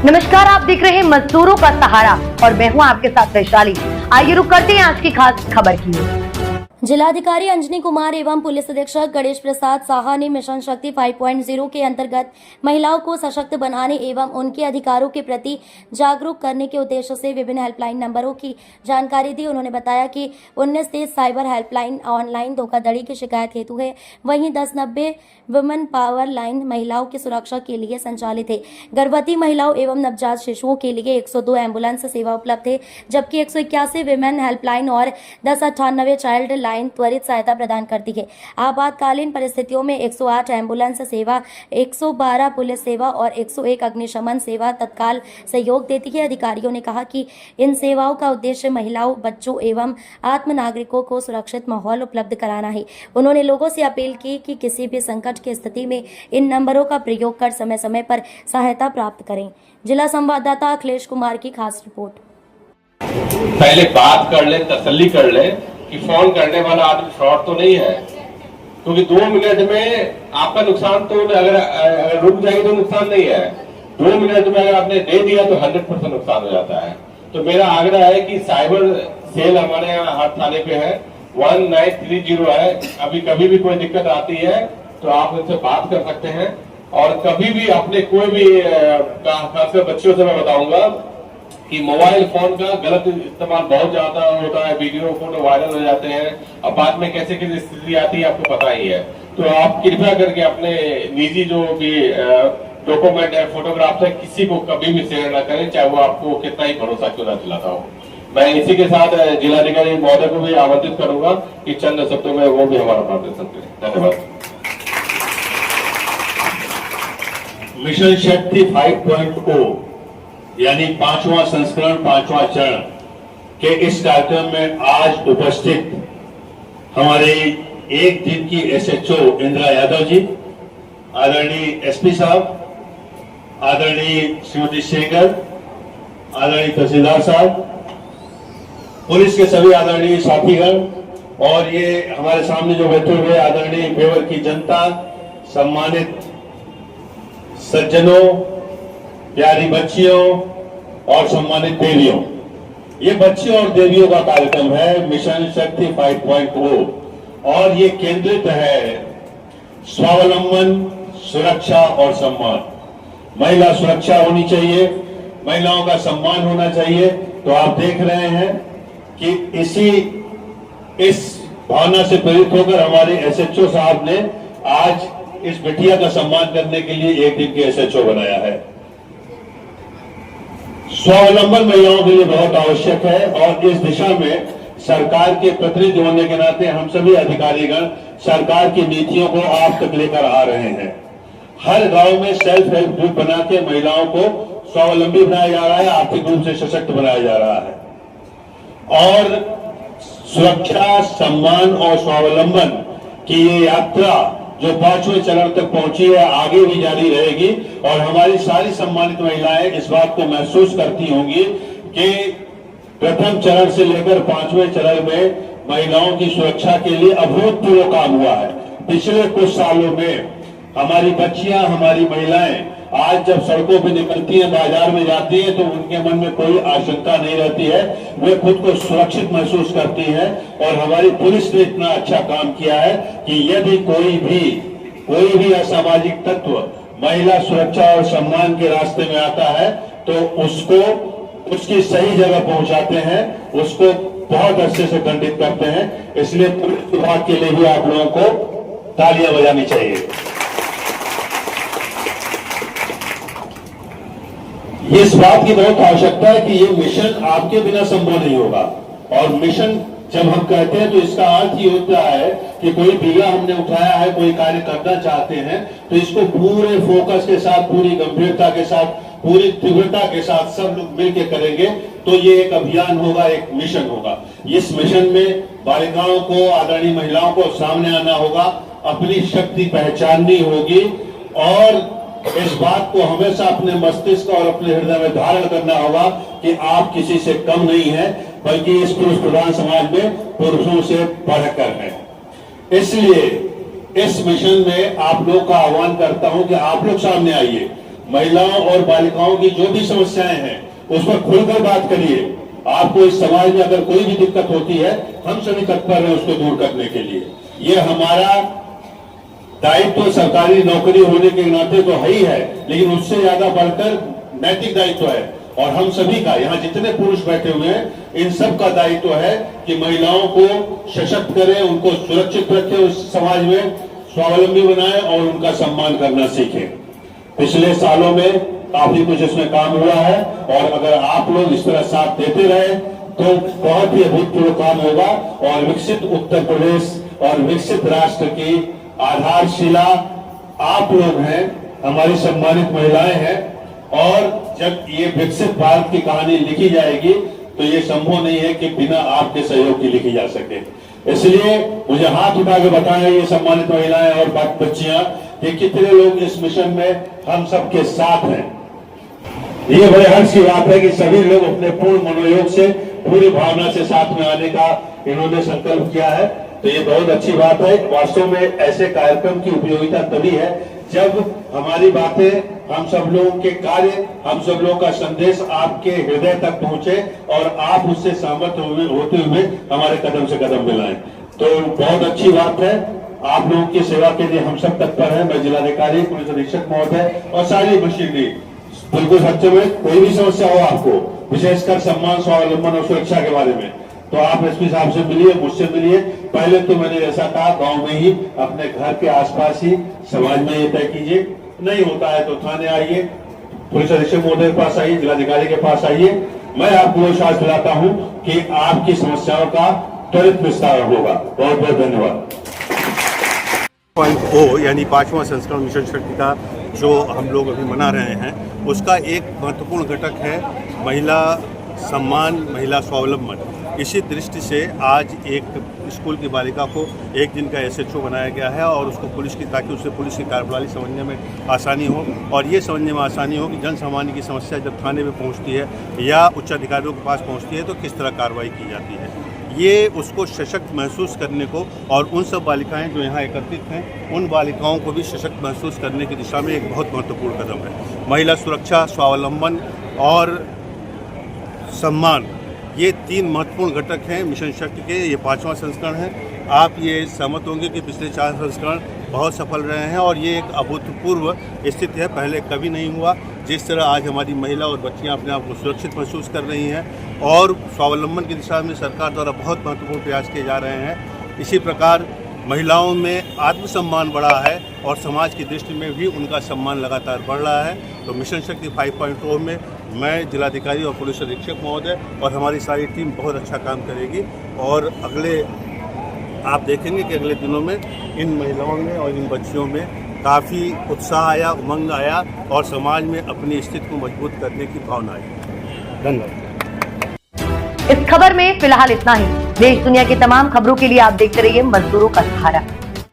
नमस्कार, आप देख रहे हैं मजदूरों का सहारा और मैं हूं आपके साथ वैशाली। आइए रुक करते हैं आज की खास खबर की। जिलाधिकारी अंजनी कुमार एवं पुलिस अधीक्षक गणेश प्रसाद साहा ने मिशन शक्ति 5.0 के अंतर्गत महिलाओं को सशक्त बनाने एवं उनके अधिकारों के प्रति जागरूक करने के उद्देश्य से विभिन्न हेल्पलाइन नंबरों की जानकारी दी। उन्होंने बताया कि 19 साइबर हेल्पलाइन ऑनलाइन धोखाधड़ी की शिकायत हेतु है, वहीं 1090 वुमेन पावर लाइन महिलाओं की सुरक्षा के लिए संचालित है। गर्भवती महिलाओं एवं नवजात शिशुओं के लिए 102 एम्बुलेंस सेवा उपलब्ध है, जबकि 181 विमेन हेल्पलाइन और 1098 चाइल्ड लाइन त्वरित सहायता प्रदान करती है। आपातकालीन परिस्थितियों में 108 एम्बुलेंस सेवा, 112 पुलिस सेवा और 101 अग्निशमन सेवा तत्काल सहयोग देती है। अधिकारियों ने कहा कि इन सेवाओं का उद्देश्य महिलाओं, बच्चों एवं आत्म नागरिकों को सुरक्षित माहौल उपलब्ध कराना है। उन्होंने लोगों से अपील की कि किसी भी संकट की स्थिति में इन नंबरों का प्रयोग कर समय समय पर सहायता प्राप्त करें। जिला संवाददाता अखिलेश कुमार की खास रिपोर्ट। पहले बात कर ले, तसल्ली कर ले कि फोन करने वाला आदमी फ्रॉड तो नहीं है, क्योंकि 2 मिनट में आपका नुकसान तो अगर रुक जाएगी तो नुकसान नहीं है। 2 मिनट में अगर आपने दे दिया तो 100% नुकसान हो जाता है। तो मेरा आग्रह है कि साइबर सेल हमारे यहाँ हर थाने पे है, 1930 है। अभी कभी भी कोई दिक्कत आती है तो आप उनसे बात कर सकते हैं। और कभी भी अपने कोई भी खासकर बच्चों से मैं बताऊंगा कि मोबाइल फोन का गलत इस्तेमाल बहुत ज्यादा होता है, वीडियो फोटो वायरल हो जाते हैं। अब बाद में कैसे कैसे स्थिति आती है आपको पता ही है। तो आप कृपया करके अपने निजी जो भी डॉक्यूमेंट है, फोटोग्राफ है, किसी को कभी भी शेयर ना करें, चाहे वो आपको कितना ही भरोसा क्यों ना दिलाता हो। मैं इसी के साथ जिलाधिकारी महोदय को भी आमंत्रित करूंगा कि चंद शब्दों में वो भी हमारा मार्गदर्शन करें। धन्यवाद। मिशन शक्ति 5.0 यानी 5वां संस्करण, 5वां चरण के इस कार्यक्रम में आज उपस्थित हमारे एक दिन की एसएचओ इंदिरा यादव जी, आदरणीय एसपी साहब, आदरणीय श्रीमती शेखर, आदरणीय तहसीलदार साहब, पुलिस के सभी आदरणीय साथीगण और ये हमारे सामने जो बैठे हुए आदरणीय बेवर की जनता, सम्मानित सज्जनों, प्यारी बच्चियों और सम्मानित देवियों। ये बच्चियों और देवियों का कार्यक्रम है मिशन शक्ति 5.0 और ये केंद्रित है स्वावलंबन, सुरक्षा और सम्मान। महिला सुरक्षा होनी चाहिए, महिलाओं का सम्मान होना चाहिए। तो आप देख रहे हैं कि इस भावना से प्रेरित होकर हमारे एसएचओ साहब ने आज इस बिटिया का सम्मान करने के लिए एक दिन के एसएचओ बनाया है। स्वावलंबन महिलाओं के लिए बहुत आवश्यक है और इस दिशा में सरकार के प्रतिनिधि होने के नाते हम सभी अधिकारीगण सरकार की नीतियों को आप तक लेकर आ रहे हैं। हर गांव में सेल्फ हेल्प ग्रुप बना के महिलाओं को स्वावलंबी बनाया जा रहा है, आर्थिक रूप से सशक्त बनाया जा रहा है। और सुरक्षा, सम्मान और स्वावलंबन की ये यात्रा जो 5वें चरण तक पहुंची है, आगे भी जारी रहेगी। और हमारी सारी सम्मानित महिलाएं इस बात को महसूस करती होंगी कि प्रथम चरण से लेकर 5वें चरण में महिलाओं की सुरक्षा के लिए अभूतपूर्व काम हुआ है। पिछले कुछ सालों में हमारी बच्चियां, हमारी महिलाएं आज जब सड़कों पे निकलती हैं, बाजार में जाती हैं, तो उनके मन में कोई आशंका नहीं रहती है, वे खुद को सुरक्षित महसूस करती हैं। और हमारी पुलिस ने इतना अच्छा काम किया है कि यदि कोई भी असामाजिक तत्व महिला सुरक्षा और सम्मान के रास्ते में आता है तो उसको उसकी सही जगह पहुंचाते हैं, उसको बहुत अच्छे से दंडित करते हैं। इसलिए पुलिस विभाग के लिए भी आप लोगों को तालियां बजानी चाहिए। इस बात की बहुत आवश्यकता है कि ये मिशन आपके बिना संभव नहीं होगा। और मिशन जब हम कहते हैं तो इसका अर्थ ये होता है कि कोई बीघा हमने उठाया है, कोई कार्य करना चाहते हैं, तो इसको पूरे फोकस के साथ, पूरी गंभीरता के साथ, पूरी तीव्रता के साथ सब लोग मिलकर करेंगे तो ये एक अभियान होगा, एक मिशन होगा। इस मिशन में बालिकाओं को, आदरणीय महिलाओं को सामने आना होगा, अपनी शक्ति पहचाननी होगी और इस बात को हमेशा अपने मस्तिष्क और अपने हृदय में धारण करना होगा कि आप किसी से कम नहीं हैं, बल्कि इस पुरुष प्रधान समाज में पुरुषों से बढ़कर हैं। इसलिए इस मिशन में आप लोग का आह्वान करता हूं कि आप लोग सामने आइए, महिलाओं और बालिकाओं की जो भी समस्याएं हैं उस पर खुलकर बात करिए। आपको इस समाज में अगर कोई भी दिक्कत होती है, हम सभी तत्पर हैं उसको दूर करने के लिए। ये हमारा दायित्व सरकारी नौकरी होने के नाते तो है ही है, लेकिन उससे ज्यादा बढ़कर नैतिक दायित्व है। और हम सभी का, यहाँ जितने पुरुष बैठे हुए हैं, इन सब का दायित्व है कि महिलाओं को सशक्त करें, उनको सुरक्षित रखें, उस समाज में स्वावलंबी बनाएं और उनका सम्मान करना सीखें। पिछले सालों में काफी कुछ इसमें काम हुआ है और अगर आप लोग इस तरह साथ देते रहे तो बहुत ही अभूतपूर्व काम होगा और विकसित उत्तर प्रदेश और विकसित राष्ट्र की आधारशिला आप लोग हैं, हमारी सम्मानित महिलाएं हैं। और जब ये विकसित भारत की कहानी लिखी जाएगी तो ये संभव नहीं है कि बिना आपके सहयोग की लिखी जा सके। इसलिए मुझे हाथ उठा के बताएं ये सम्मानित महिलाएं और बच्चियां कि कितने लोग इस मिशन में हम सबके साथ हैं। ये बड़े हर्ष की बात है कि सभी लोग अपने पूर्ण मनोयोग से, पूरी भावना से साथ में आने का इन्होंने संकल्प किया है, तो ये बहुत अच्छी बात है। वास्तव में ऐसे कार्यक्रम की उपयोगिता तभी है जब हमारी बातें, हम सब लोगों के कार्य, हम सब लोगों का संदेश आपके हृदय तक पहुंचे और आप उससे सहमत होते हुए हमारे कदम से कदम मिलाएं। तो बहुत अच्छी बात है। आप लोगों की सेवा के लिए हम सब तत्पर हैं। मैं जिलाधिकारी, पुलिस अधीक्षक महोदय और सारी मशीनरी, बिल्कुल सच्चे में कोई भी समस्या हो आपको, विशेषकर सम्मान, स्वावलंबन और सुरक्षा के बारे में, तो आप एसपी साहब से मिलिए, मुझसे मिलिए। पहले तो मैंने ऐसा कहा, गांव में ही, अपने घर के आसपास ही, समाज में ये तय कीजिए। नहीं होता है तो थाने आइए, पुलिस अधीक्षक महोदय के पास आइए, जिलाधिकारी के पास आइए। मैं आपको विश्वास दिलाता हूं कि आपकी समस्याओं का त्वरित विस्तार होगा। बहुत बहुत धन्यवाद। .0 यानी 5वां संस्करण मिशन शक्ति का जो हम लोग अभी मना रहे हैं, उसका एक महत्वपूर्ण घटक है महिला सम्मान, महिला स्वावलंबन। इसी दृष्टि से आज एक स्कूल की बालिका को एक दिन का SHO बनाया गया है और उसको पुलिस की, ताकि उसे पुलिस की कार्यप्रणाली समझने में आसानी हो और ये समझने में आसानी हो कि जन सामान्य की समस्या जब थाने में पहुंचती है या उच्च अधिकारियों के पास पहुंचती है तो किस तरह कार्रवाई की जाती है। ये उसको सशक्त महसूस करने को, और उन सब बालिकाएं जो यहाँ एकत्रित हैं उन बालिकाओं को भी सशक्त महसूस करने की दिशा में एक बहुत महत्वपूर्ण कदम है। महिला सुरक्षा, स्वावलंबन और सम्मान, ये 3 महत्वपूर्ण घटक हैं मिशन शक्ति के। ये 5वां संस्करण है। आप ये सहमत होंगे कि पिछले 4 संस्करण बहुत सफल रहे हैं और ये एक अभूतपूर्व स्थिति है, पहले कभी नहीं हुआ। जिस तरह आज हमारी महिला और बच्चियां अपने आप को सुरक्षित महसूस कर रही हैं और स्वावलंबन की दिशा में सरकार द्वारा बहुत महत्वपूर्ण प्रयास किए जा रहे हैं, इसी प्रकार महिलाओं में आत्मसम्मान बढ़ा है और समाज की दृष्टि में भी उनका सम्मान लगातार बढ़ रहा है। तो मिशन शक्ति 5.0 में मैं जिलाधिकारी और पुलिस अधीक्षक महोदय और हमारी सारी टीम बहुत अच्छा काम करेगी और आप देखेंगे कि अगले दिनों में इन महिलाओं में और इन बच्चियों में काफ़ी उत्साह आया, उमंग आया और समाज में अपनी स्थिति को मजबूत करने की भावना आई। धन्यवाद। इस खबर में फिलहाल इतना ही। देश दुनिया की तमाम खबरों के लिए आप देखते रहिए मजदूरों का सहारा।